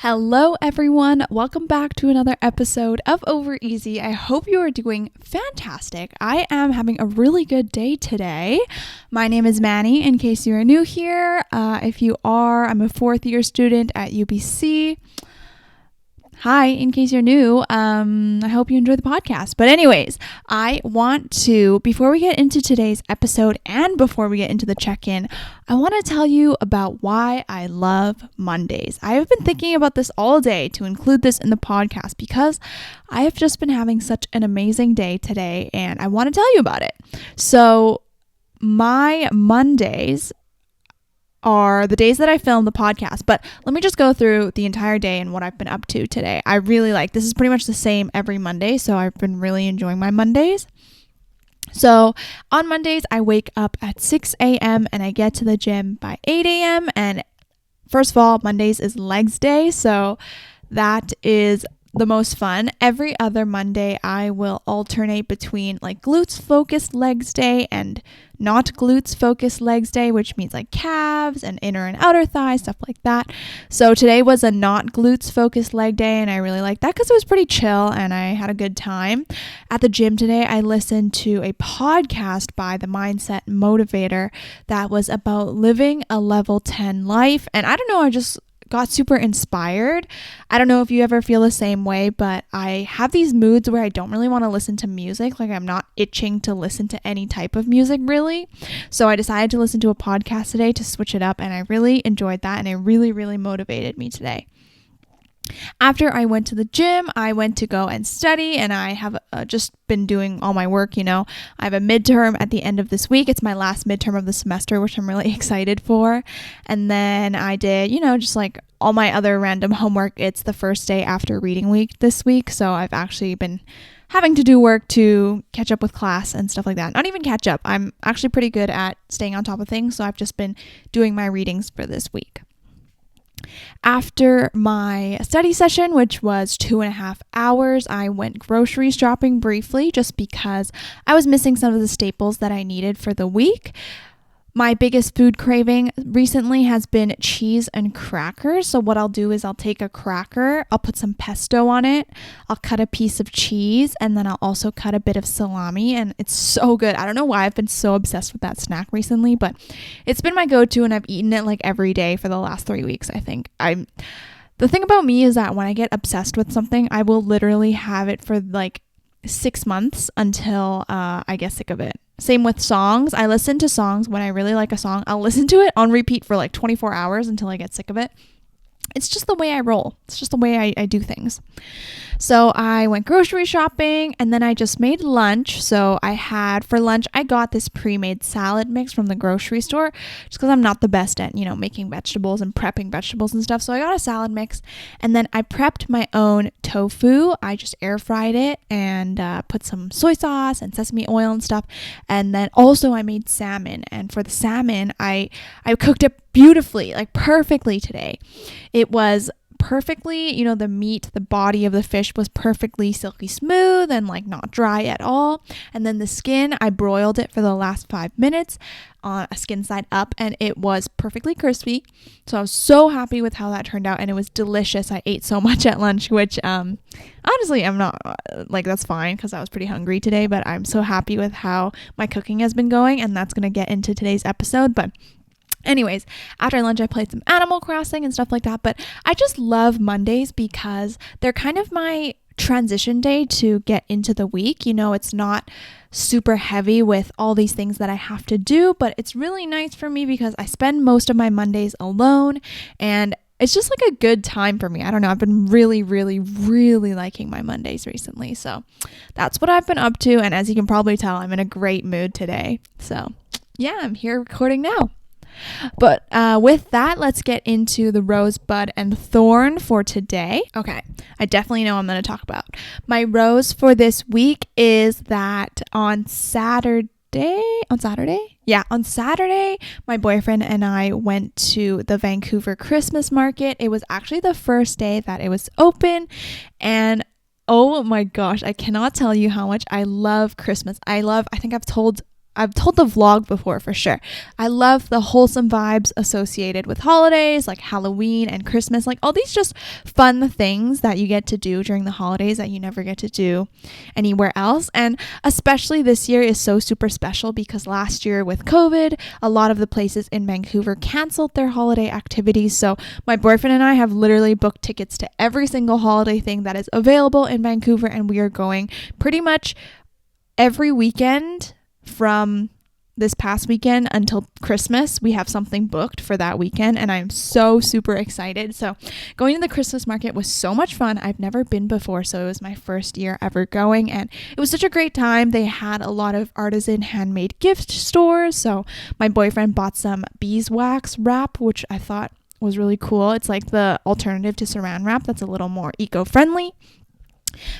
Hello everyone, welcome back to another episode of Over Easy. I hope you are doing fantastic. I am having a really good day today. My name is Manny, in case you are new here. If you are, I'm a fourth year student at UBC. Hi, in case you're new, I hope you enjoy the podcast. But anyways, I want to, before we get into today's episode and before we get into the check-in, I want to tell you about why I love Mondays. I have been thinking about this all day to include this in the podcast because I have just been having such an amazing day today and I want to tell you about it. So my Mondays are the days that I film the podcast, but let me just go through the entire day and what I've been up to today. I really like, this is pretty much the same every Monday, so I've been really enjoying my Mondays. So on Mondays, I wake up at 6 a.m. and I get to the gym by 8 a.m. And first of all, Mondays is legs day, so that is the most fun. Every other Monday, I will alternate between like glutes focused legs day and not glutes focused legs day, which means like calves and inner and outer thighs, stuff like that. So today was a not glutes focused leg day and I really liked that because it was pretty chill and I had a good time. At the gym today, I listened to a podcast by the Mindset Motivator that was about living a level 10 life. And I don't know, I just got super inspired. I don't know if you ever feel the same way, but I have these moods where I don't really want to listen to music. Like I'm not itching to listen to any type of music really. So I decided to listen to a podcast today to switch it up and I really enjoyed that and it really, really motivated me today. After I went to the gym, I went to go and study and I have just been doing all my work, I have a midterm at the end of this week. It's my last midterm of the semester, which I'm really excited for. And then I did, just like all my other random homework. It's the first day after reading week this week. So I've actually been having to do work to catch up with class and stuff like that. Not even catch up. I'm actually pretty good at staying on top of things. So I've just been doing my readings for this week. After my study session, which was 2.5 hours, I went grocery shopping briefly just because I was missing some of the staples that I needed for the week. My biggest food craving recently has been cheese and crackers. So what I'll do is I'll take a cracker, I'll put some pesto on it, I'll cut a piece of cheese, and then I'll also cut a bit of salami, and it's so good. I don't know why I've been so obsessed with that snack recently, but it's been my go-to and I've eaten it like every day for the last 3 weeks, I think. The thing about me is that when I get obsessed with something, I will literally have it for like 6 months until I get sick of it. Same with songs. I listen to songs when I really like a song. I'll listen to it on repeat for like 24 hours until I get sick of it. It's just the way I roll. It's just the way I do things. So I went grocery shopping and then I just made lunch. So for lunch, I got this pre-made salad mix from the grocery store just because I'm not the best at, making vegetables and prepping vegetables and stuff. So I got a salad mix and then I prepped my own tofu. I just air fried it and put some soy sauce and sesame oil and stuff. And then also I made salmon. And for the salmon, I cooked it beautifully, like perfectly today. It was perfectly, the meat, the body of the fish was perfectly silky smooth and like not dry at all. And then the skin, I broiled it for the last 5 minutes on a skin side up and it was perfectly crispy. So I was so happy with how that turned out and it was delicious. I ate so much at lunch, which honestly, I'm not like, that's fine because I was pretty hungry today, but I'm so happy with how my cooking has been going and that's going to get into today's episode. But anyways, after lunch, I played some Animal Crossing and stuff like that. But I just love Mondays because they're kind of my transition day to get into the week. It's not super heavy with all these things that I have to do, but it's really nice for me because I spend most of my Mondays alone and it's just like a good time for me. I don't know. I've been really, really, really liking my Mondays recently. So that's what I've been up to. And as you can probably tell, I'm in a great mood today. So yeah, I'm here recording now. But with that, let's get into the rosebud and thorn for today. Okay, I definitely know what I'm going to talk about. My rose for this week is that on Saturday, my boyfriend and I went to the Vancouver Christmas market. It was actually the first day that it was open and oh my gosh, I cannot tell you how much I love Christmas. I think I've told I've told the vlog before for sure. I love the wholesome vibes associated with holidays like Halloween and Christmas, like all these just fun things that you get to do during the holidays that you never get to do anywhere else. And especially this year is so super special because last year with COVID, a lot of the places in Vancouver canceled their holiday activities. So my boyfriend and I have literally booked tickets to every single holiday thing that is available in Vancouver, and we are going pretty much every weekend from this past weekend until Christmas. We have something booked for that weekend, and I'm so super excited. So going to the Christmas market was so much fun. I've never been before, so it was my first year ever going, and it was such a great time. They had a lot of artisan handmade gift stores. So my boyfriend bought some beeswax wrap, which I thought was really cool. It's like the alternative to saran wrap that's a little more eco-friendly.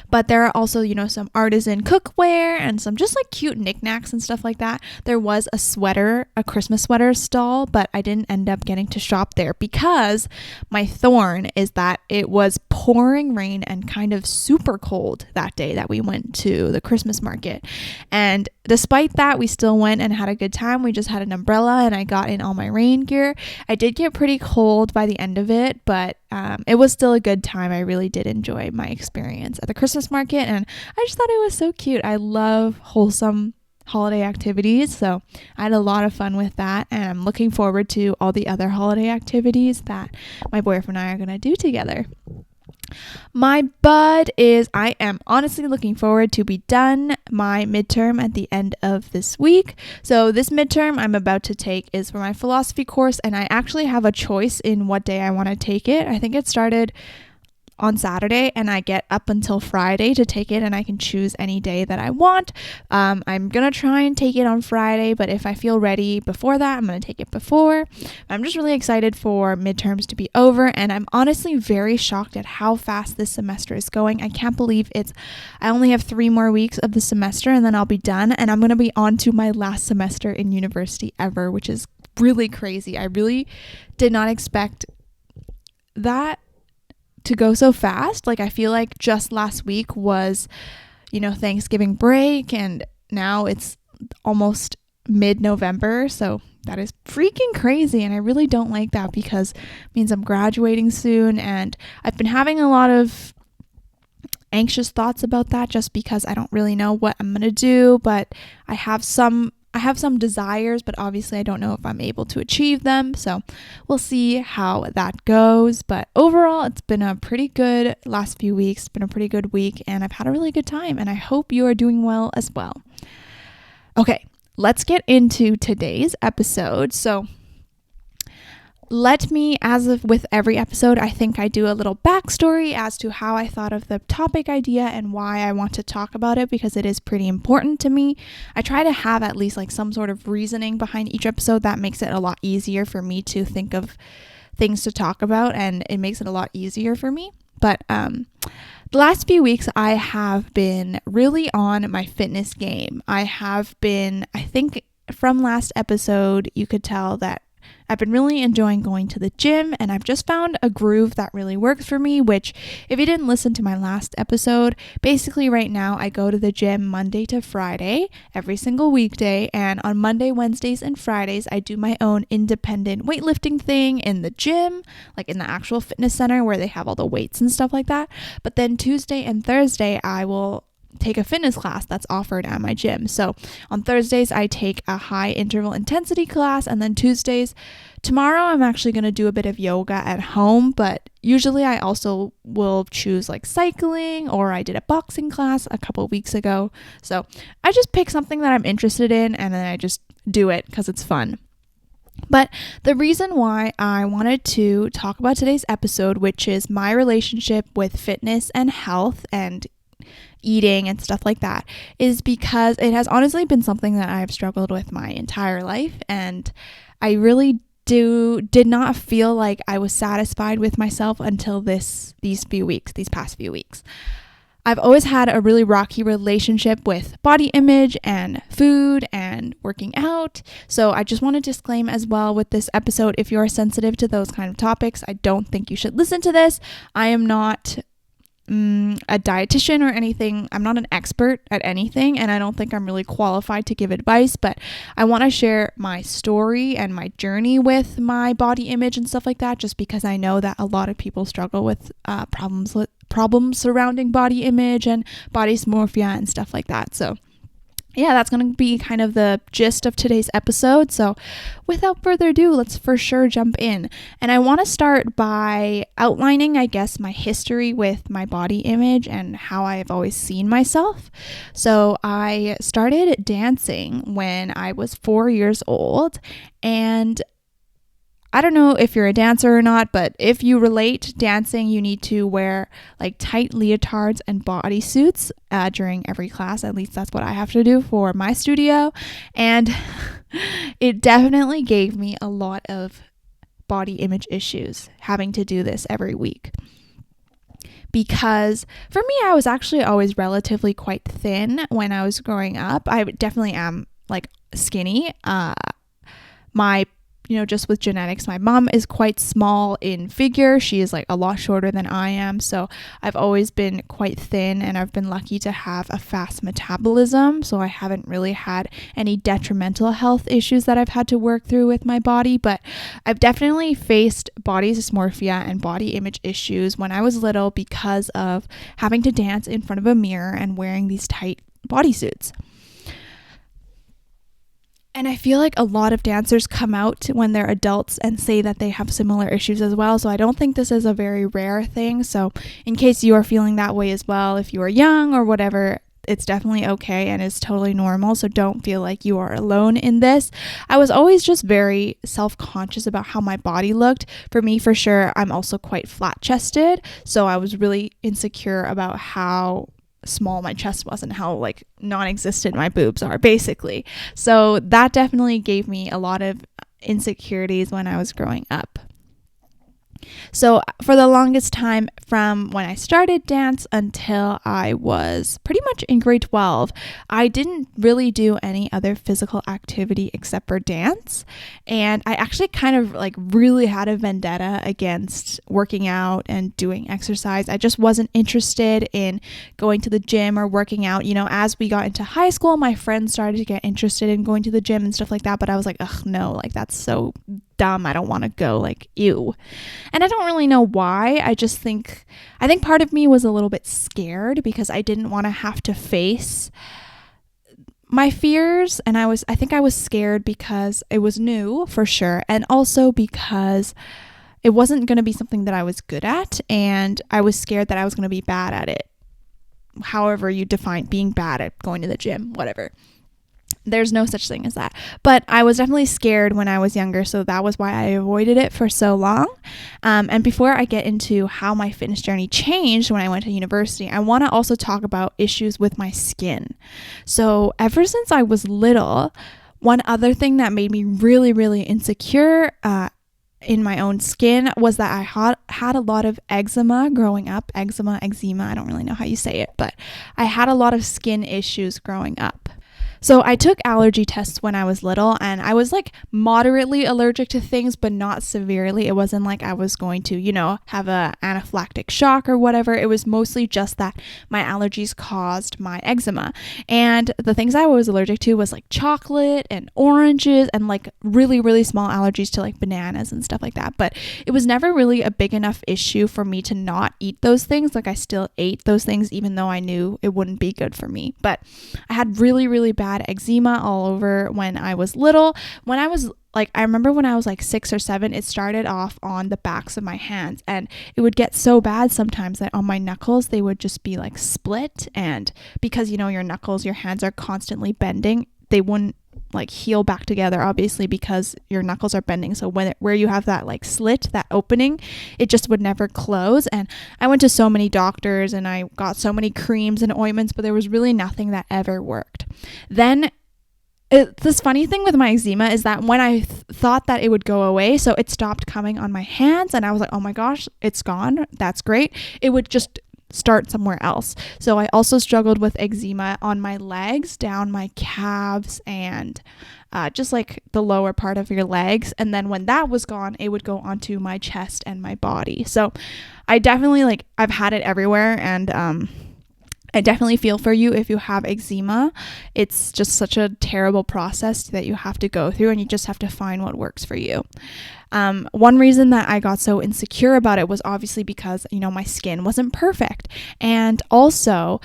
But there are also, some artisan cookware and some just like cute knickknacks and stuff like that. There was a Christmas sweater stall, but I didn't end up getting to shop there because my thorn is that it was pouring rain and kind of super cold that day that we went to the Christmas market. And despite that, we still went and had a good time. We just had an umbrella and I got in all my rain gear. I did get pretty cold by the end of it, but it was still a good time. I really did enjoy my experience at the Christmas market, and I just thought it was so cute. I love wholesome holiday activities, so I had a lot of fun with that, and I'm looking forward to all the other holiday activities that my boyfriend and I are going to do together. My bud is I am honestly looking forward to be done my midterm at the end of this week. So this midterm I'm about to take is for my philosophy course, and I actually have a choice in what day I want to take it. I think it started on Saturday and I get up until Friday to take it, and I can choose any day that I want. I'm gonna try and take it on Friday, but if I feel ready before that, I'm gonna take it before. I'm just really excited for midterms to be over, and I'm honestly very shocked at how fast this semester is going. I can't believe I only have 3 more weeks of the semester and then I'll be done, and I'm gonna be on to my last semester in university ever, which is really crazy. I really did not expect that to go so fast. Like, I feel like just last week was, Thanksgiving break, and now it's almost mid-November. So that is freaking crazy. And I really don't like that because it means I'm graduating soon. And I've been having a lot of anxious thoughts about that just because I don't really know what I'm going to do, but I have some desires, but obviously I don't know if I'm able to achieve them. So we'll see how that goes. But overall, it's been a pretty good last few weeks. It's been a pretty good week, and I've had a really good time, and I hope you are doing well as well. Okay, let's get into today's episode. So with every episode, I think I do a little backstory as to how I thought of the topic idea and why I want to talk about it, because it is pretty important to me. I try to have at least like some sort of reasoning behind each episode. That makes it a lot easier for me to think of things to talk about, and it makes it a lot easier for me. But the last few weeks, I have been really on my fitness game. I think from last episode, you could tell that I've been really enjoying going to the gym, and I've just found a groove that really works for me, which if you didn't listen to my last episode, basically right now I go to the gym Monday to Friday, every single weekday, and on Monday, Wednesdays, and Fridays, I do my own independent weightlifting thing in the gym, like in the actual fitness center where they have all the weights and stuff like that. But then Tuesday and Thursday, I will take a fitness class that's offered at my gym. So on Thursdays, I take a high interval intensity class, and then tomorrow I'm actually going to do a bit of yoga at home, but usually I also will choose like cycling, or I did a boxing class a couple of weeks ago. So I just pick something that I'm interested in, and then I just do it because it's fun. But the reason why I wanted to talk about today's episode, which is my relationship with fitness and health and eating and stuff like that, is because it has honestly been something that I've struggled with my entire life, and I really did not feel like I was satisfied with myself until these past few weeks. I've always had a really rocky relationship with body image and food and working out. So I just want to disclaim as well with this episode, if you are sensitive to those kind of topics, I don't think you should listen to this. I am not a dietitian or anything. I'm not an expert at anything, and I don't think I'm really qualified to give advice, but I want to share my story and my journey with my body image and stuff like that, just because I know that a lot of people struggle with problems surrounding body image and body dysmorphia and stuff like that. So yeah, that's going to be kind of the gist of today's episode. So without further ado, let's for sure jump in. And I want to start by outlining, I guess, my history with my body image and how I've always seen myself. So I started dancing when I was 4 years old, and I don't know if you're a dancer or not, but if you relate dancing, you need to wear like tight leotards and bodysuits during every class. At least that's what I have to do for my studio. And it definitely gave me a lot of body image issues having to do this every week. Because for me, I was actually always relatively quite thin when I was growing up. I definitely am like skinny. Just with genetics, my mom is quite small in figure. She is like a lot shorter than I am. So I've always been quite thin, and I've been lucky to have a fast metabolism. So I haven't really had any detrimental health issues that I've had to work through with my body. But I've definitely faced body dysmorphia and body image issues when I was little because of having to dance in front of a mirror and wearing these tight bodysuits. And I feel like a lot of dancers come out when they're adults and say that they have similar issues as well. So I don't think this is a very rare thing. So in case you are feeling that way as well, if you are young or whatever, it's definitely okay and is totally normal. So don't feel like you are alone in this. I was always just very self-conscious about how my body looked. For me, for sure, I'm also quite flat-chested. So I was really insecure about how small my chest was and how like non-existent my boobs are, basically. So that definitely gave me a lot of insecurities when I was growing up. So for the longest time, from when I started dance until I was pretty much in grade 12, I didn't really do any other physical activity except for dance. And I actually kind of like really had a vendetta against working out and doing exercise. I just wasn't interested in going to the gym or working out. You know, as we got into high school, my friends started to get interested in going to the gym and stuff like that. But I was like, ugh, no, like that's so dumb. I don't want to go, like, ew. And I don't really know why. I think part of me was a little bit scared because I didn't want to have to face my fears. And I think I was scared because it was new for sure. And also because it wasn't going to be something that I was good at. And I was scared that I was going to be bad at it. However you define being bad at going to the gym, whatever. There's no such thing as that. But I was definitely scared when I was younger, so that was why I avoided it for so long. And before I get into how my fitness journey changed when I went to university, I want to also talk about issues with my skin. So ever since I was little, one other thing that made me really, really insecure in my own skin was that I had a lot of eczema growing up. Eczema, I don't really know how you say it, but I had a lot of skin issues growing up. So I took allergy tests when I was little, and I was like moderately allergic to things, but not severely. It wasn't like I was going to, have a anaphylactic shock or whatever. It was mostly just that my allergies caused my eczema. And the things I was allergic to was like chocolate and oranges and like really, really small allergies to like bananas and stuff like that. But it was never really a big enough issue for me to not eat those things. Like I still ate those things even though I knew it wouldn't be good for me. But I had really, really bad eczema all over when I was little. I remember when I was like 6 or 7, it started off on the backs of my hands, and it would get so bad sometimes that on my knuckles they would just be like split. And because your hands are constantly bending, they wouldn't like heal back together, obviously, because your knuckles are bending. So where you have that like slit, that opening, it just would never close. And I went to so many doctors and I got so many creams and ointments, but there was really nothing that ever worked. Then this funny thing with my eczema is that when I thought that it would go away, so it stopped coming on my hands and I was like, oh my gosh, it's gone. That's great. It would just start somewhere else. So I also struggled with eczema on my legs, down my calves, and just like the lower part of your legs. And then when that was gone, it would go onto my chest and my body. So I definitely I've had it everywhere, and I definitely feel for you if you have eczema. It's just such a terrible process that you have to go through, and you just have to find what works for you. One reason that I got so insecure about it was obviously because, my skin wasn't perfect. And also,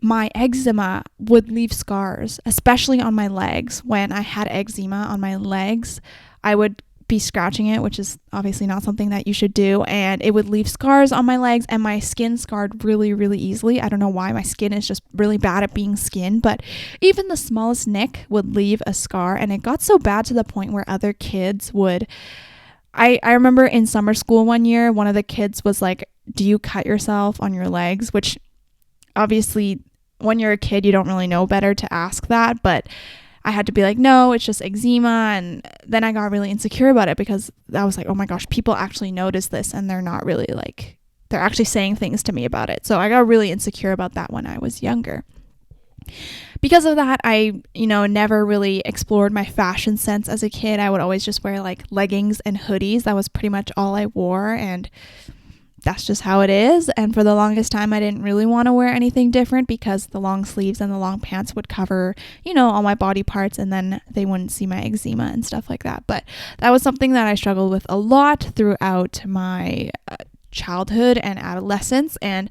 my eczema would leave scars, especially on my legs. When I had eczema on my legs, I would be scratching it, which is obviously not something that you should do, and it would leave scars on my legs, and my skin scarred really, really easily. I don't know why. My skin is just really bad at being skin, but even the smallest nick would leave a scar, and it got so bad to the point where other kids would... I remember in summer school one year, one of the kids was like, "Do you cut yourself on your legs?" Which obviously, when you're a kid, you don't really know better to ask that, but I had to be like, no, it's just eczema. And then I got really insecure about it, because I was like, oh my gosh, people actually notice this, and they're not really they're actually saying things to me about it. So I got really insecure about that when I was younger. Because of that, I, never really explored my fashion sense as a kid. I would always just wear leggings and hoodies. That was pretty much all I wore, and that's just how it is. And for the longest time, I didn't really want to wear anything different, because the long sleeves and the long pants would cover, all my body parts, and then they wouldn't see my eczema and stuff like that. But that was something that I struggled with a lot throughout my childhood and adolescence. And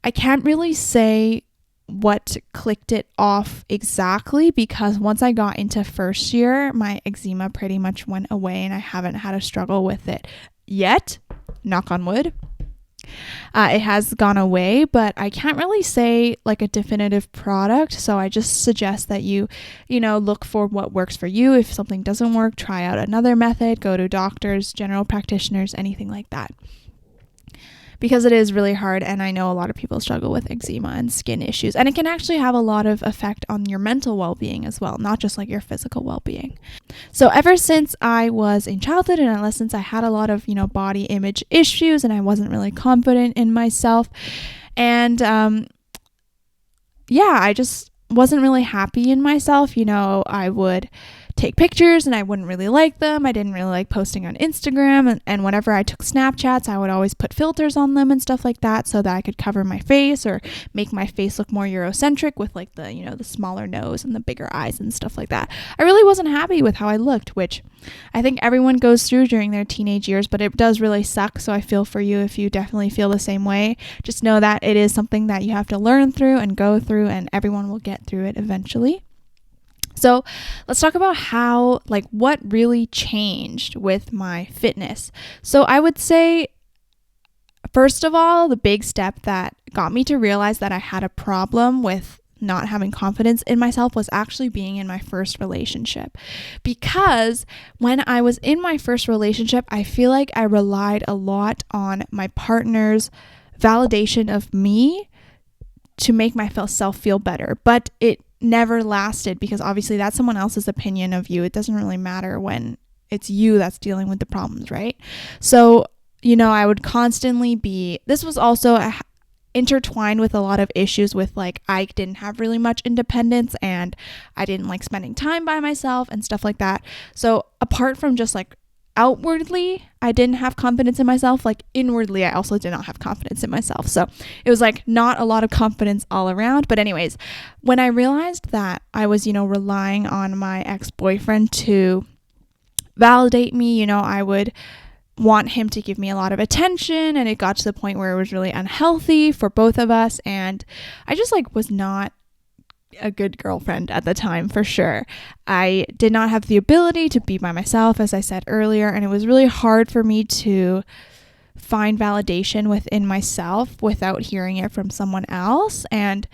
I can't really say what clicked it off exactly, because once I got into first year, my eczema pretty much went away, and I haven't had a struggle with it yet. Knock on wood. It has gone away, but I can't really say a definitive product. So I just suggest that you look for what works for you. If something doesn't work, try out another method, go to doctors, general practitioners, anything like that. Because it is really hard, and I know a lot of people struggle with eczema and skin issues, and it can actually have a lot of effect on your mental well-being as well, not just your physical well-being. So ever since I was in childhood and adolescence, I had a lot of body image issues, and I wasn't really confident in myself, and I just wasn't really happy in myself. I would take pictures and I wouldn't really like them. I didn't really like posting on Instagram, and whenever I took Snapchats, I would always put filters on them and stuff like that, so that I could cover my face or make my face look more Eurocentric with the smaller nose and the bigger eyes and stuff like that. I really wasn't happy with how I looked, which I think everyone goes through during their teenage years, but it does really suck. So I feel for you if you definitely feel the same way. Just know that it is something that you have to learn through and go through, and everyone will get through it eventually. So let's talk about how, what really changed with my fitness. So I would say, first of all, the big step that got me to realize that I had a problem with not having confidence in myself was actually being in my first relationship. Because when I was in my first relationship, I feel like I relied a lot on my partner's validation of me to make myself feel better. But it never lasted, because obviously that's someone else's opinion of you. It doesn't really matter when it's you that's dealing with the problems, right? So, I would constantly this was also intertwined with a lot of issues with I didn't have really much independence, and I didn't like spending time by myself and stuff like that. So apart from just outwardly, I didn't have confidence in myself, inwardly, I also did not have confidence in myself. So it was not a lot of confidence all around. But anyways, when I realized that I was, relying on my ex-boyfriend to validate me, I would want him to give me a lot of attention, and it got to the point where it was really unhealthy for both of us. And I just was not a good girlfriend at the time, for sure. I did not have the ability to be by myself, as I said earlier, and it was really hard for me to find validation within myself without hearing it from someone else. And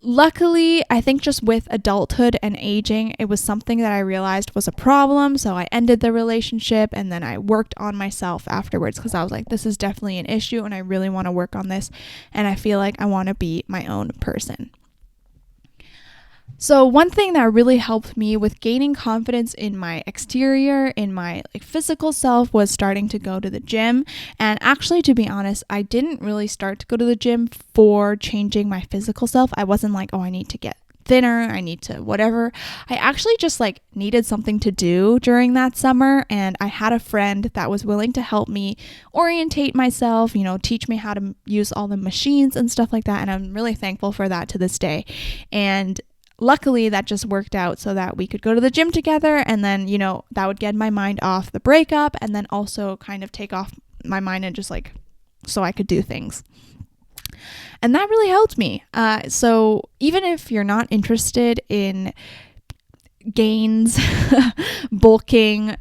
luckily, I think just with adulthood and aging, it was something that I realized was a problem. So I ended the relationship, and then I worked on myself afterwards, because I was like, this is definitely an issue, and I really want to work on this, and I feel like I want to be my own person. So one thing that really helped me with gaining confidence in my exterior, in my physical self, was starting to go to the gym. And actually, to be honest, I didn't really start to go to the gym for changing my physical self. I wasn't like, oh, I need to get thinner, I need to whatever. I actually just needed something to do during that summer, and I had a friend that was willing to help me orientate myself, teach me how to use all the machines and stuff like that, and I'm really thankful for that to this day. And luckily that just worked out so that we could go to the gym together, and then that would get my mind off the breakup, and then also kind of take off my mind and just so I could do things. And that really helped me. So even if you're not interested in gains, bulking,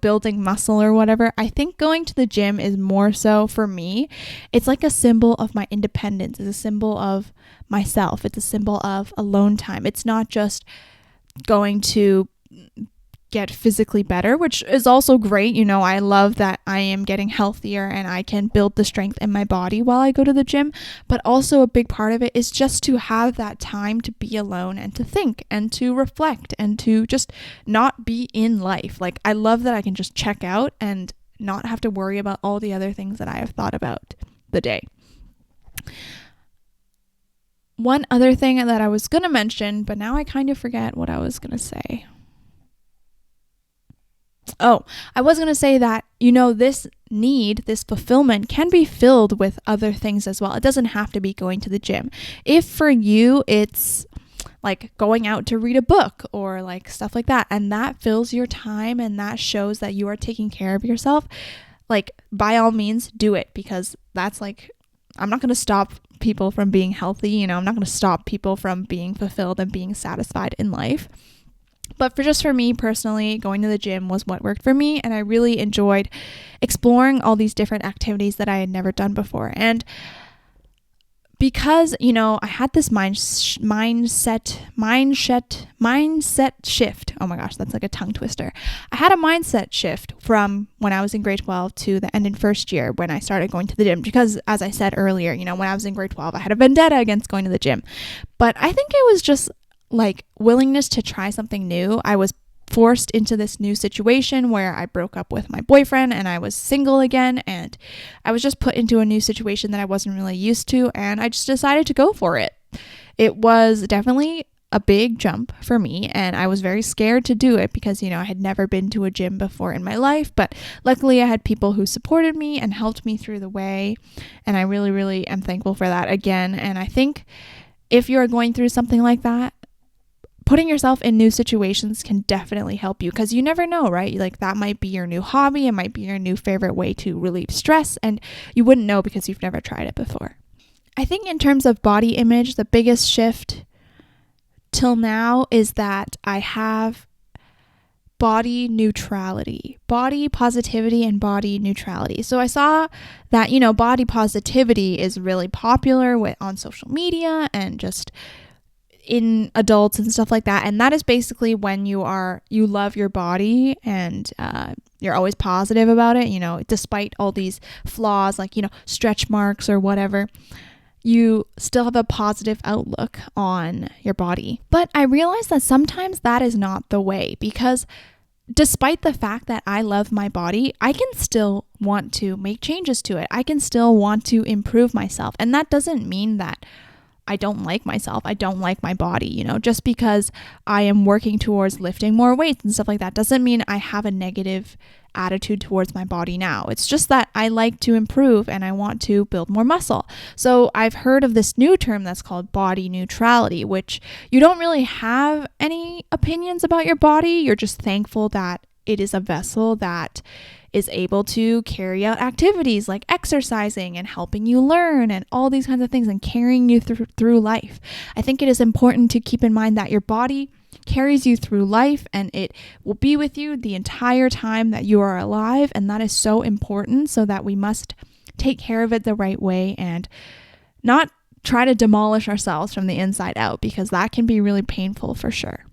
building muscle or whatever, I think going to the gym is more so for me. It's like a symbol of my independence. It's a symbol of myself. It's a symbol of alone time. It's not just going to get physically better, which is also great. I love that I am getting healthier and I can build the strength in my body while I go to the gym. But also a big part of it is just to have that time to be alone and to think and to reflect and to just not be in life. I love that I can just check out and not have to worry about all the other things that I have thought about the day. One other thing that I was going to mention, but now I kind of forget what I was going to say. Oh, I was going to say that, this fulfillment can be filled with other things as well. It doesn't have to be going to the gym. If for you, it's going out to read a book or stuff like that, and that fills your time and that shows that you are taking care of yourself, by all means do it, because that's I'm not going to stop people from being healthy. I'm not going to stop people from being fulfilled and being satisfied in life. But for me personally, going to the gym was what worked for me, and I really enjoyed exploring all these different activities that I had never done before. And because, I had this mindset shift. Oh my gosh, that's like a tongue twister. I had a mindset shift from when I was in grade 12 to the end in first year when I started going to the gym. Because as I said earlier, when I was in grade 12, I had a vendetta against going to the gym. But I think it was just willingness to try something new. I was forced into this new situation where I broke up with my boyfriend and I was single again, and I was just put into a new situation that I wasn't really used to, and I just decided to go for it. It was definitely a big jump for me, and I was very scared to do it because, I had never been to a gym before in my life, but luckily I had people who supported me and helped me through the way, and I really, really am thankful for that again. And I think if you're going through something like that, putting yourself in new situations can definitely help you, because you never know, right? That might be your new hobby. It might be your new favorite way to relieve stress, and you wouldn't know because you've never tried it before. I think in terms of body image, the biggest shift till now is that I have body neutrality, body positivity, and body neutrality. So I saw that, body positivity is really popular on social media and just in adults and stuff like that. And that is basically when you love your body and you're always positive about it, despite all these flaws stretch marks or whatever, you still have a positive outlook on your body. But I realized that sometimes that is not the way, because despite the fact that I love my body, I can still want to make changes to it. I can still want to improve myself. And that doesn't mean that I don't like myself. I don't like my body, just because I am working towards lifting more weights and stuff like that doesn't mean I have a negative attitude towards my body now. It's just that I like to improve and I want to build more muscle. So I've heard of this new term that's called body neutrality, which you don't really have any opinions about your body. You're just thankful that it is a vessel that is able to carry out activities like exercising and helping you learn and all these kinds of things and carrying you through life. I think it is important to keep in mind that your body carries you through life and it will be with you the entire time that you are alive, and that is so important, so that we must take care of it the right way and not try to demolish ourselves from the inside out, because that can be really painful for sure.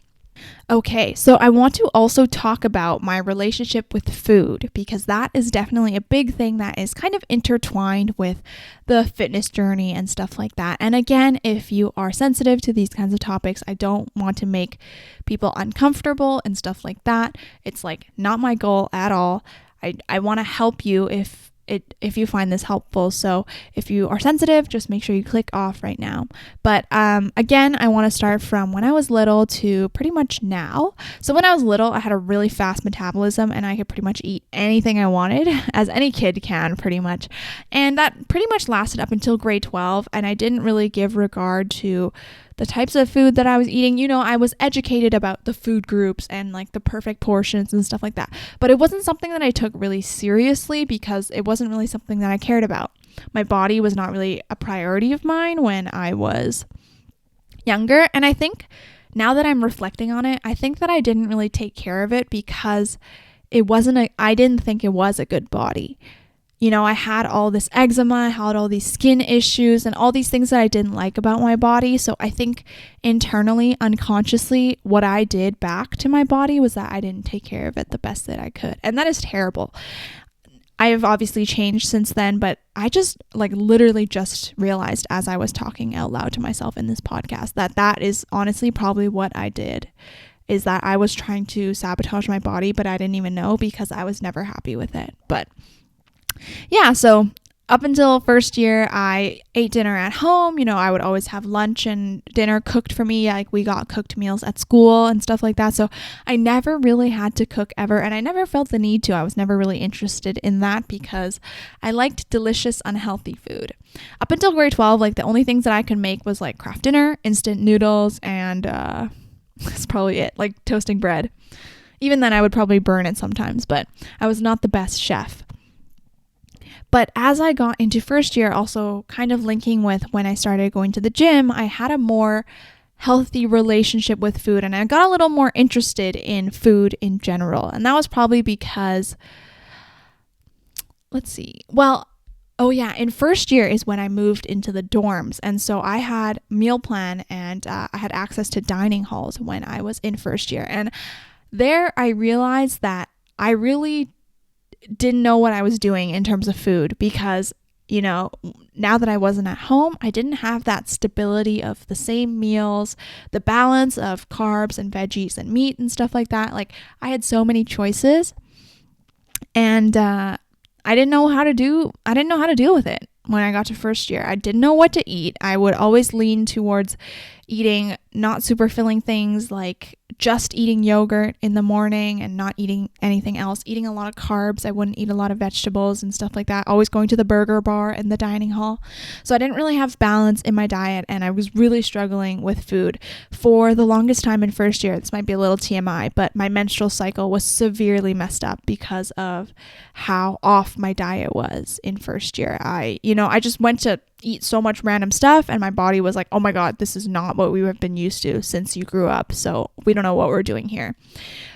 Okay, so I want to also talk about my relationship with food because that is definitely a big thing that is kind of intertwined with the fitness journey and stuff like that. And again, if you are sensitive to these kinds of topics, I don't want to make people uncomfortable and stuff like that. It's like not my goal at all. I want to help you if you find this helpful. So if you are sensitive, just make sure you click off right now. But again, I want to start from when I was little to pretty much now. So when I was little, I had a really fast metabolism and I could pretty much eat anything I wanted, as any kid can pretty much. And that pretty much lasted up until grade 12. And I didn't really give regard to the types of food that I was eating. You know, I was educated about the food groups and like the perfect portions and stuff like that. But it wasn't something that I took really seriously because it wasn't really something that I cared about. My body was not really a priority of mine when I was younger. And I think now that I'm reflecting on it, I think that I didn't really take care of it because I didn't think it was a good body. You know, I had all this eczema, I had all these skin issues and all these things that I didn't like about my body. So I think internally, unconsciously, what I did back to my body was that I didn't take care of it the best that I could. And that is terrible. I have obviously changed since then, but I just literally just realized as I was talking out loud to myself in this podcast that is honestly probably what I did, is that I was trying to sabotage my body, but I didn't even know because I was never happy with it. But yeah, so up until first year, I ate dinner at home. You know, I would always have lunch and dinner cooked for me. Like we got cooked meals at school and stuff like that. So I never really had to cook ever. And I never felt the need to. I was never really interested in that because I liked delicious, unhealthy food. Up until grade 12, the only things that I could make was craft dinner, instant noodles, and that's probably it, toasting bread. Even then, I would probably burn it sometimes, but I was not the best chef. But as I got into first year, also kind of linking with when I started going to the gym, I had a more healthy relationship with food and I got a little more interested in food in general. And that was probably because, in first year is when I moved into the dorms. And so I had meal plan and I had access to dining halls when I was in first year. And there I realized that I really didn't know what I was doing in terms of food because, you know, now that I wasn't at home, I didn't have that stability of the same meals, the balance of carbs and veggies and meat and stuff like that. I had so many choices and I didn't know how to deal with it when I got to first year. I didn't know what to eat. I would always lean towards eating not super filling things, like just eating yogurt in the morning and not eating anything else, eating a lot of carbs. I wouldn't eat a lot of vegetables and stuff like that, always going to the burger bar and the dining hall. So I didn't really have balance in my diet and I was really struggling with food for the longest time in first year. This might be a little TMI, but my menstrual cycle was severely messed up because of how off my diet was in first year. I just went to eat so much random stuff and my body was like, oh my God, this is not what we have been used to since you grew up. So we don't know what we're doing here.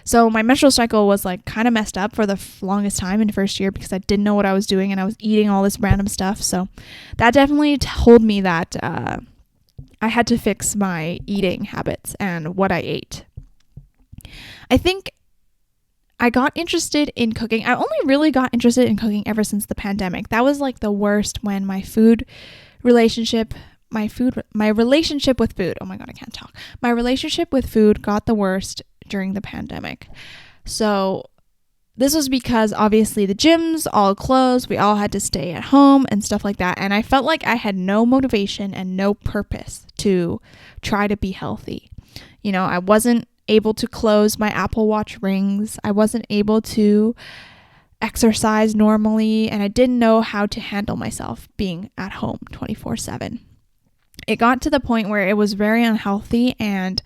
So my menstrual cycle was kind of messed up for the longest time in first year because I didn't know what I was doing and I was eating all this random stuff. So that definitely told me that I had to fix my eating habits and what I ate. I think I got interested in cooking. I only really got interested in cooking ever since the pandemic. That was the worst when my relationship with food. Oh my God, I can't talk. My relationship with food got the worst during the pandemic. So this was because obviously the gyms all closed. We all had to stay at home and stuff like that. And I felt like I had no motivation and no purpose to try to be healthy. You know, I wasn't able to close my Apple Watch rings. I wasn't able to exercise normally, and I didn't know how to handle myself being at home 24/7. It got to the point where it was very unhealthy and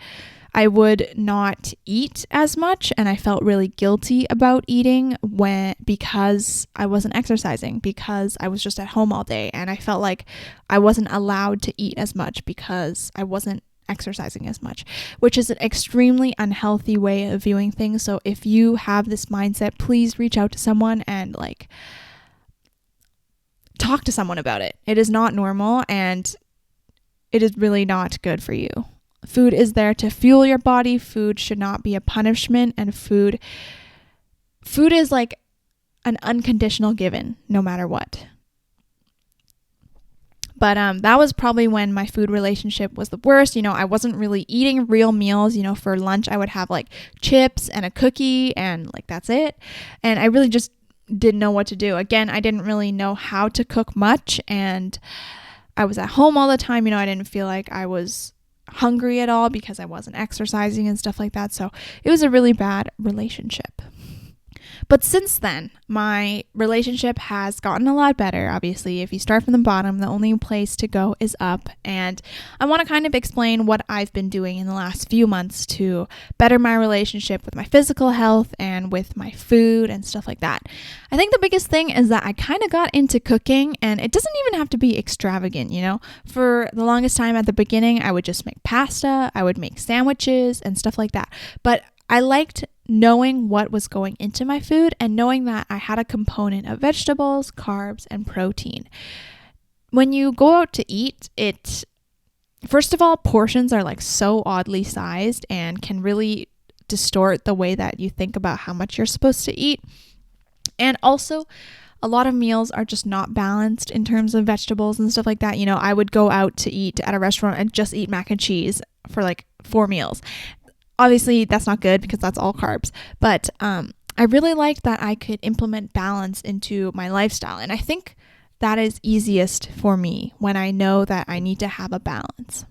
I would not eat as much and I felt really guilty about eating because I wasn't exercising, because I was just at home all day and I felt like I wasn't allowed to eat as much because I wasn't exercising as much, which is an extremely unhealthy way of viewing things. So if you have this mindset, please reach out to someone and talk to someone about it. It is not normal and it is really not good for you. Food is there to fuel your body. Food should not be a punishment, and food is like an unconditional given no matter what. But that was probably when my food relationship was the worst. I wasn't really eating real meals. For lunch I would have like chips and a cookie and like that's it. And I really just didn't know what to do. Again, I didn't really know how to cook much, and I was at home all the time. I didn't feel like I was hungry at all because I wasn't exercising and stuff like that. So it was a really bad relationship. But since then, my relationship has gotten a lot better. Obviously, if you start from the bottom, the only place to go is up. And I want to kind of explain what I've been doing in the last few months to better my relationship with my physical health and with my food and stuff like that. I think the biggest thing is that I kind of got into cooking, and it doesn't even have to be extravagant, For the longest time at the beginning, I would just make pasta, I would make sandwiches and stuff like that. But I liked knowing what was going into my food and knowing that I had a component of vegetables, carbs, and protein. When you go out to eat, first of all, portions are like so oddly sized and can really distort the way that you think about how much you're supposed to eat. And also, a lot of meals are just not balanced in terms of vegetables and stuff like that. I would go out to eat at a restaurant and just eat mac and cheese for like 4 meals. Obviously, that's not good because that's all carbs. But I really liked that I could implement balance into my lifestyle. And I think that is easiest for me when I know that I need to have a balance.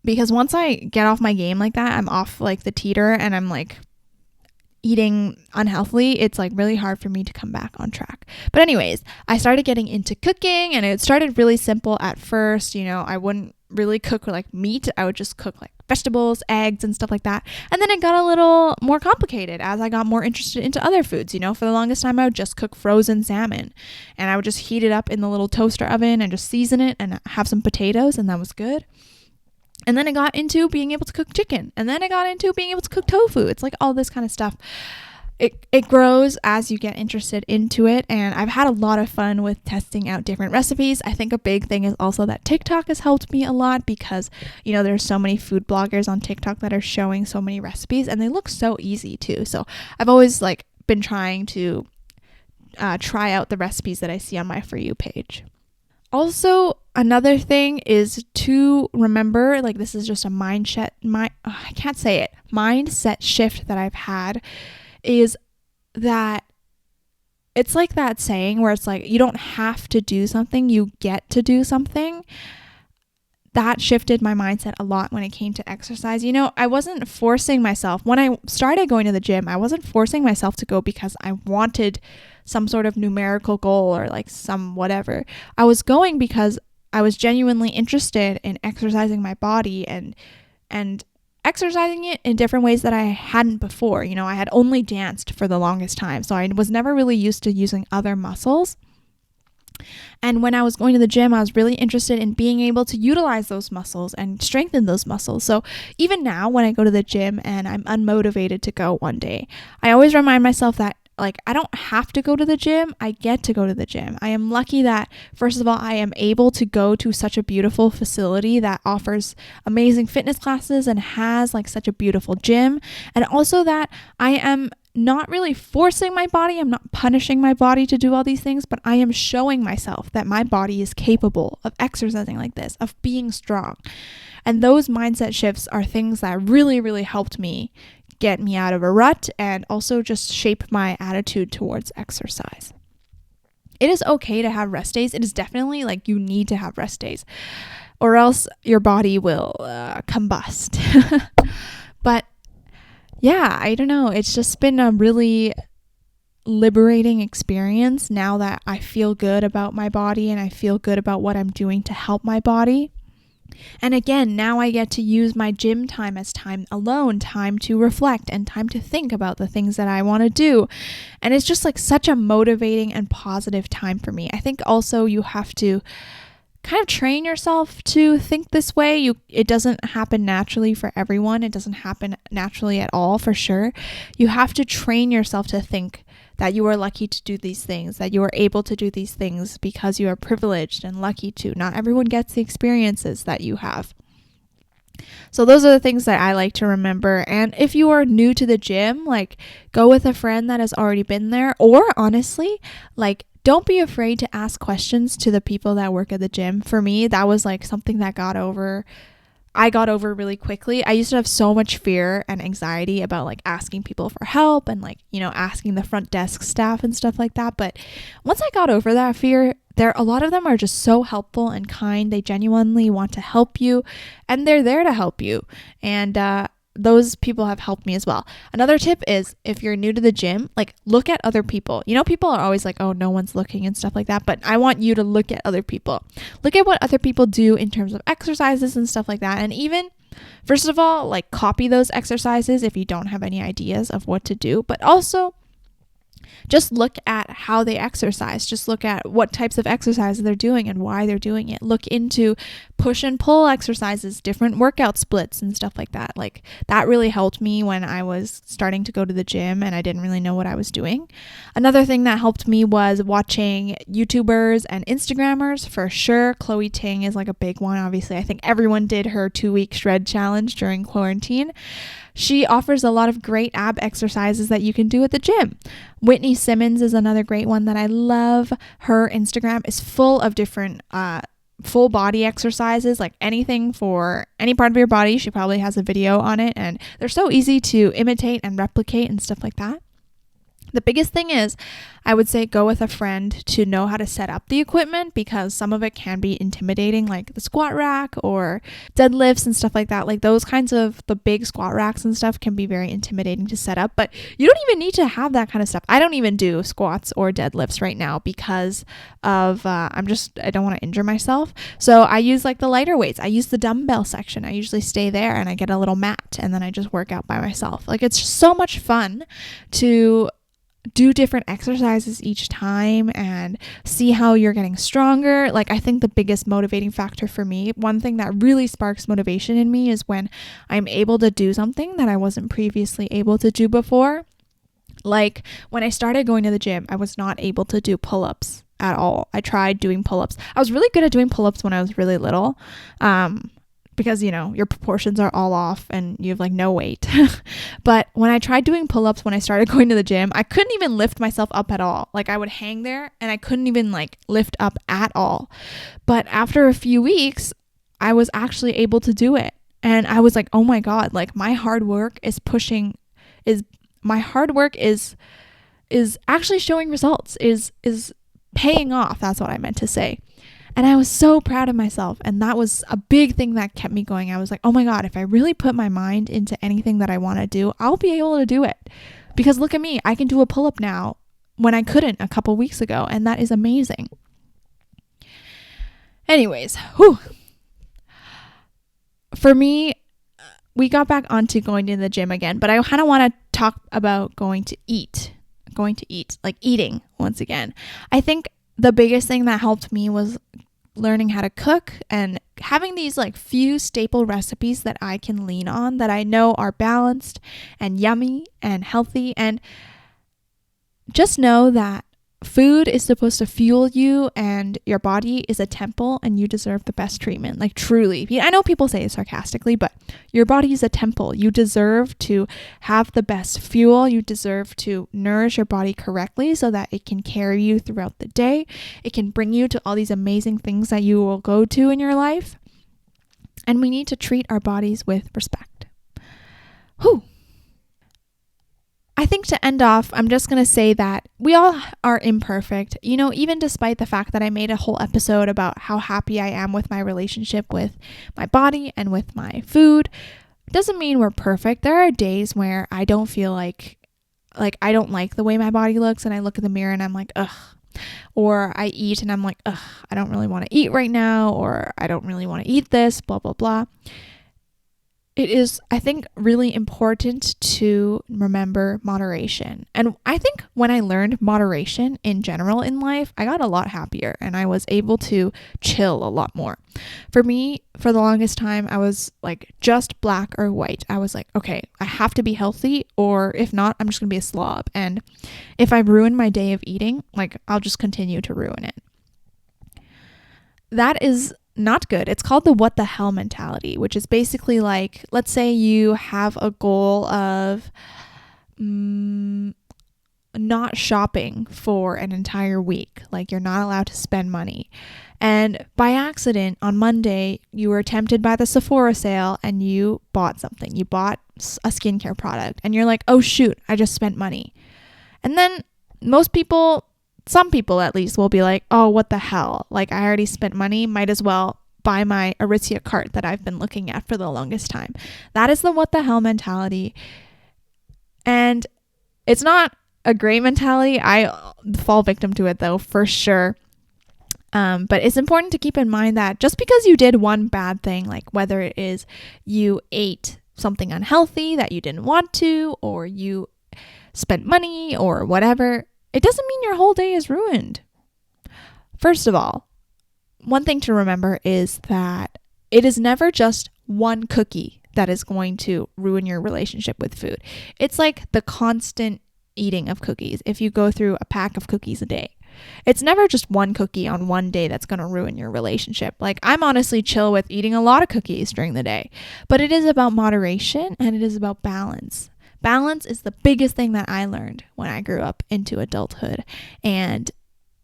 Because once I get off my game like that, I'm off like the teeter and I'm like eating unhealthily, it's like really hard for me to come back on track. But anyways, I started getting into cooking, and it started really simple at first. I wouldn't really cook like meat. I would just cook like vegetables, eggs, and stuff like that. And then it got a little more complicated as I got more interested into other foods. For the longest time, I would just cook frozen salmon, and I would just heat it up in the little toaster oven and just season it and have some potatoes, and that was good. And then I got into being able to cook chicken. And then I got into being able to cook tofu. It's like all this kind of stuff. It grows as you get interested into it. And I've had a lot of fun with testing out different recipes. I think a big thing is also that TikTok has helped me a lot because, there's so many food bloggers on TikTok that are showing so many recipes. And they look so easy too. So I've always been trying to try out the recipes that I see on my For You page. Also, another thing is to remember, this is just a mindset shift that I've had, is that it's like that saying where it's like, you don't have to do something, you get to do something. That shifted my mindset a lot when it came to exercise. I wasn't forcing myself. When I started going to the gym, I wasn't forcing myself to go because I wanted some sort of numerical goal or some whatever. I was going because I was genuinely interested in exercising my body and exercising it in different ways that I hadn't before. I had only danced for the longest time, so I was never really used to using other muscles. And when I was going to the gym, I was really interested in being able to utilize those muscles and strengthen those muscles. So even now when I go to the gym and I'm unmotivated to go one day, I always remind myself that I don't have to go to the gym. I get to go to the gym. I am lucky that, first of all, I am able to go to such a beautiful facility that offers amazing fitness classes and has such a beautiful gym. And also that I am not really forcing my body. I'm not punishing my body to do all these things, but I am showing myself that my body is capable of exercising like this, of being strong. And those mindset shifts are things that really, really helped me get me out of a rut and also just shape my attitude towards exercise. It is okay to have rest days. It is definitely you need to have rest days or else your body will combust. But yeah, I don't know. It's just been a really liberating experience now that I feel good about my body and I feel good about what I'm doing to help my body. And again, now I get to use my gym time as time alone, time to reflect and time to think about the things that I want to do. And it's just such a motivating and positive time for me. I think also you have to kind of train yourself to think this way. It doesn't happen naturally for everyone. It doesn't happen naturally at all, for sure. You have to train yourself to think that you are lucky to do these things, that you are able to do these things because you are privileged and lucky to. Not everyone gets the experiences that you have. So those are the things that I like to remember. And if you are new to the gym, like go with a friend that has already been there, or honestly, like don't be afraid to ask questions to the people that work at the gym. For me, that was like something that I got over really quickly. I used to have so much fear and anxiety about like asking people for help and like, asking the front desk staff and stuff like that. But once I got over that fear, a lot of them are just so helpful and kind. They genuinely want to help you and they're there to help you. And those people have helped me as well. Another tip is if you're new to the gym, like look at other people. People are always like, oh, no one's looking and stuff like that. But I want you to look at other people. Look at what other people do in terms of exercises and stuff like that. And even, first of all, like copy those exercises if you don't have any ideas of what to do. But also, just look at how they exercise. Just look at what types of exercises they're doing and why they're doing it. Look into push and pull exercises, different workout splits and stuff like that. Like that really helped me when I was starting to go to the gym and I didn't really know what I was doing. Another thing that helped me was watching YouTubers and Instagrammers for sure. Chloe Ting is like a big one. Obviously, I think everyone did her 2-week shred challenge during quarantine. She offers a lot of great ab exercises that you can do at the gym. Whitney Simmons is another great one that I love. Her Instagram is full of different full body exercises, like anything for any part of your body. She probably has a video on it, and they're so easy to imitate and replicate and stuff like that. The biggest thing is, I would say go with a friend to know how to set up the equipment, because some of it can be intimidating, like the squat rack or deadlifts and stuff like that. Like those kinds of the big squat racks and stuff can be very intimidating to set up, but you don't even need to have that kind of stuff. I don't even do squats or deadlifts right now because of I don't want to injure myself. So I use like the lighter weights. I use the dumbbell section. I usually stay there and I get a little mat and then I just work out by myself. Like it's just so much fun to do different exercises each time and see how you're getting stronger. Like I think the biggest motivating factor for me, one thing that really sparks motivation in me, is when I'm able to do something that I wasn't previously able to do before. Like when I started going to the gym, I was not able to do pull-ups at all. I tried doing pull-ups. I was really good at doing pull-ups when I was really little. Because, your proportions are all off and you have like no weight. But when I tried doing pull-ups, when I started going to the gym, I couldn't even lift myself up at all. Like I would hang there and I couldn't even like lift up at all. But after a few weeks, I was actually able to do it. And I was like, oh my God, like my hard work is actually showing results, is paying off. That's what I meant to say. And I was so proud of myself. And that was a big thing that kept me going. I was like, oh my God, if I really put my mind into anything that I want to do, I'll be able to do it. Because look at me, I can do a pull-up now when I couldn't a couple weeks ago. And that is amazing. Anyways, for me, we got back onto going to the gym again. But I kind of want to talk about going to eat, like eating once again. I think the biggest thing that helped me was learning how to cook and having these like few staple recipes that I can lean on that I know are balanced and yummy and healthy. And just know that food is supposed to fuel you and your body is a temple and you deserve the best treatment. Like truly. I know people say it sarcastically, but your body is a temple. You deserve to have the best fuel. You deserve to nourish your body correctly so that it can carry you throughout the day. It can bring you to all these amazing things that you will go to in your life. And we need to treat our bodies with respect. I think to end off, I'm just going to say that we all are imperfect. Even despite the fact that I made a whole episode about how happy I am with my relationship with my body and with my food, doesn't mean we're perfect. There are days where I don't feel like I don't like the way my body looks, and I look in the mirror and I'm like, ugh. Or I eat and I'm like, ugh, I don't really want to eat right now, or I don't really want to eat this, blah, blah, blah. It is, I think, really important to remember moderation. And I think when I learned moderation in general in life, I got a lot happier and I was able to chill a lot more. For me, for the longest time, I was like just black or white. I was like, okay, I have to be healthy, or if not, I'm just going to be a slob. And if I ruin my day of eating, like I'll just continue to ruin it. That is not good. It's called the what the hell mentality, which is basically like, let's say you have a goal of not shopping for an entire week. Like, you're not allowed to spend money. And by accident, on Monday, you were tempted by the Sephora sale and you bought something. You bought a skincare product and you're like, oh shoot, I just spent money. And then some people at least, will be like, oh, what the hell? Like, I already spent money. Might as well buy my Aritzia cart that I've been looking at for the longest time. That is the what the hell mentality. And it's not a great mentality. I fall victim to it though, for sure. But it's important to keep in mind that just because you did one bad thing, like whether it is you ate something unhealthy that you didn't want to, or you spent money or whatever, it doesn't mean your whole day is ruined. First of all, one thing to remember is that it is never just one cookie that is going to ruin your relationship with food. It's like the constant eating of cookies. If you go through a pack of cookies a day, it's never just one cookie on one day that's going to ruin your relationship. Like, I'm honestly chill with eating a lot of cookies during the day, but it is about moderation and it is about balance. Balance is the biggest thing that I learned when I grew up into adulthood, and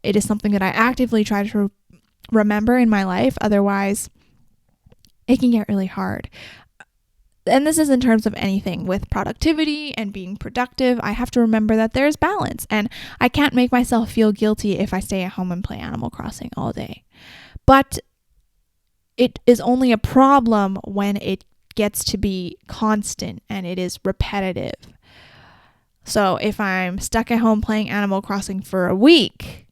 it is something that I actively try to remember in my life. Otherwise, it can get really hard. And this is in terms of anything with productivity and being productive. I have to remember that there's balance, and I can't make myself feel guilty if I stay at home and play Animal Crossing all day. But it is only a problem when it gets to be constant and it is repetitive. So if I'm stuck at home playing Animal Crossing for a week,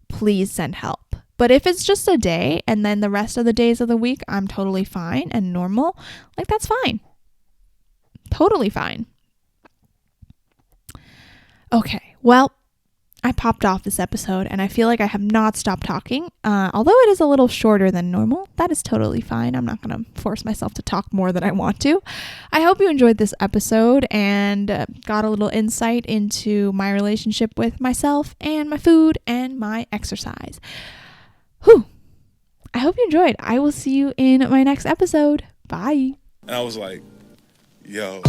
please send help. But if it's just a day and then the rest of the days of the week I'm totally fine and normal, like, that's fine. Totally fine. Okay, well, I popped off this episode and I feel like I have not stopped talking. Although it is a little shorter than normal, that is totally fine. I'm not going to force myself to talk more than I want to. I hope you enjoyed this episode and got a little insight into my relationship with myself and my food and my exercise. Whew. I hope you enjoyed. I will see you in my next episode. Bye. And I was like, yo.